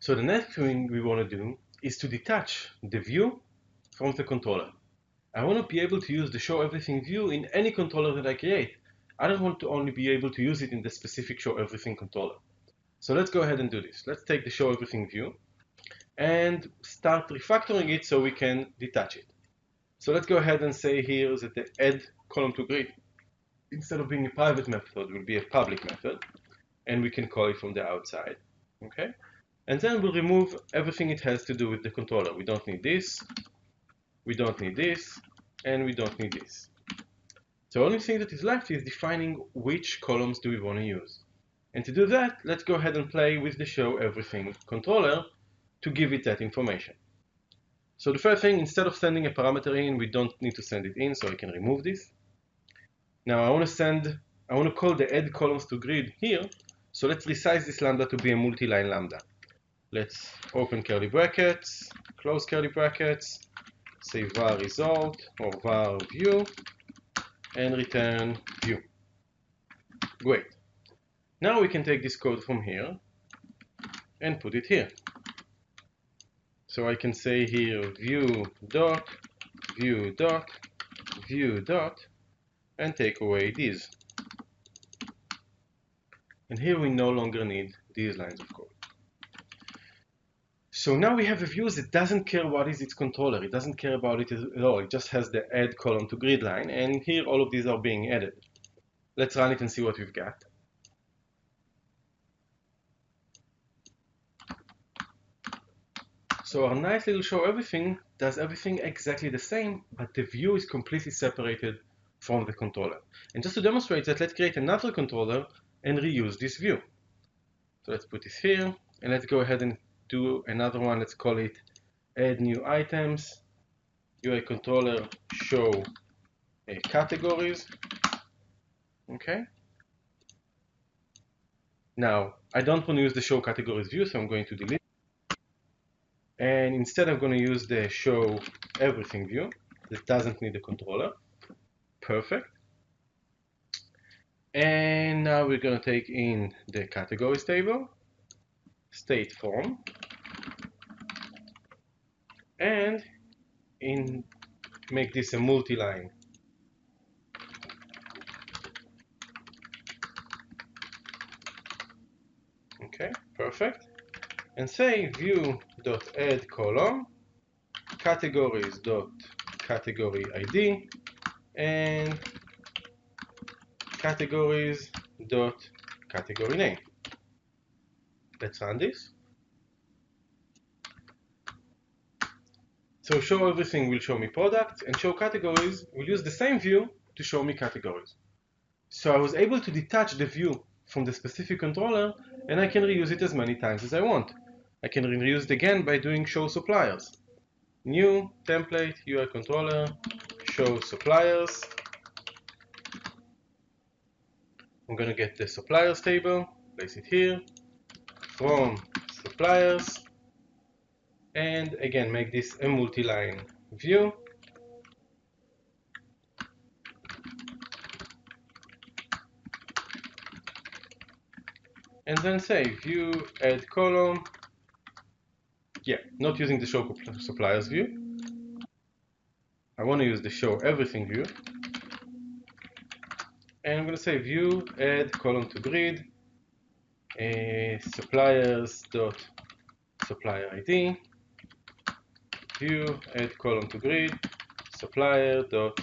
So the next thing we want to do is to detach the view from the controller. I want to be able to use the show everything view in any controller that I create. I don't want to only be able to use it in the specific show everything controller. So let's go ahead and do this. Let's take the show everything view and start refactoring it so we can detach it. So let's go ahead and say here that the add column to grid, instead of being a private method, will be a public method, and we can call it from the outside. Okay? And then we'll remove everything it has to do with the controller. We don't need this, we don't need this, and we don't need this. So the only thing that is left is defining which columns do we want to use. And to do that, let's go ahead and play with the show everything controller to give it that information. So the first thing, instead of sending a parameter in, we don't need to send it in, so I can remove this. Now I want to call the add columns to grid here, so let's resize this lambda to be a multi-line lambda. Let's open curly brackets, close curly brackets, say var result or var view, and return view. Great. Now we can take this code from here and put it here. So I can say here view dot, view dot, view dot, and take away these. And here we no longer need these lines of code. So now we have a view that doesn't care what is its controller. It doesn't care about it at all. It just has the add column to grid line, and here all of these are being added. Let's run it and see what we've got. So our nice little show everything does everything exactly the same, but the view is completely separated from the controller. And just to demonstrate that, let's create another controller and reuse this view. So let's put this here, and let's go ahead and do another one. Let's call it add new items, UI controller show categories. Okay. Now, I don't want to use the show categories view, so I'm going to delete. And instead I'm going to use the show everything view that doesn't need a controller. Perfect. And now we're going to take in the categories table, state form, and make this a multi-line. Okay, perfect. And say view.add column, categories.category ID, and categories.category name. Let's run this. So show everything will show me products, and show categories will use the same view to show me categories. So I was able to detach the view from the specific controller, and I can reuse it as many times as I want. I can reuse it again by doing show suppliers. New template UI controller show suppliers. I'm going to get the suppliers table, place it here, from suppliers, and again make this a multi-line view. And then say view add column. Yeah, not using the show suppliers view. I want to use the show everything view. And I'm going to say view add column to grid, suppliers dot supplier ID, view add column to grid, supplier dot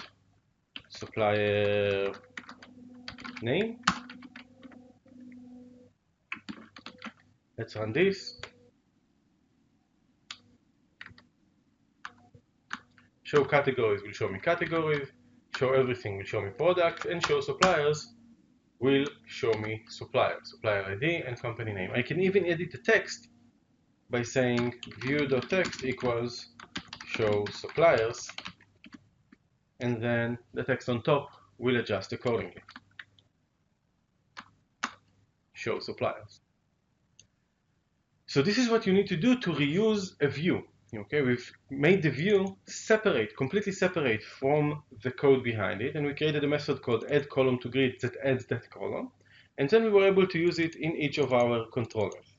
supplier name. Let's run this. Show categories will show me categories, show everything will show me products, and show suppliers will show me supplier ID and company name. I can even edit the text by saying view.text equals show suppliers, and then the text on top will adjust accordingly. Show suppliers. So this is what you need to do to reuse a view. Okay, we've made the view separate, completely separate from the code behind it, and we created a method called add column to grid that adds that column, and then we were able to use it in each of our controllers.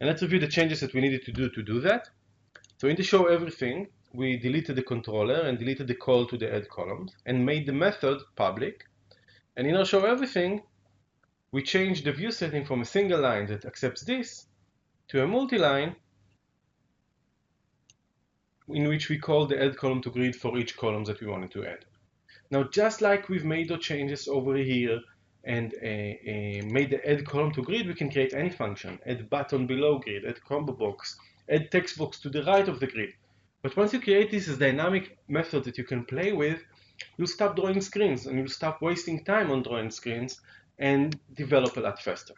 And let's review the changes that we needed to do that. So in the show everything, we deleted the controller and deleted the call to the add columns and made the method public. And in our show everything, we changed the view setting from a single line that accepts this to a multi-line in which we call the add column to grid for each column that we wanted to add. Now, just like we've made the changes over here and made the add column to grid, we can create any function. Add button below grid, add combo box, add text box to the right of the grid. But once you create this as dynamic method that you can play with, you'll stop drawing screens and you'll stop wasting time on drawing screens and develop a lot faster.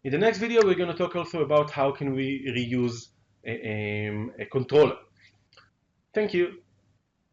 In the next video, we're going to talk also about how can we reuse a controller. Thank you.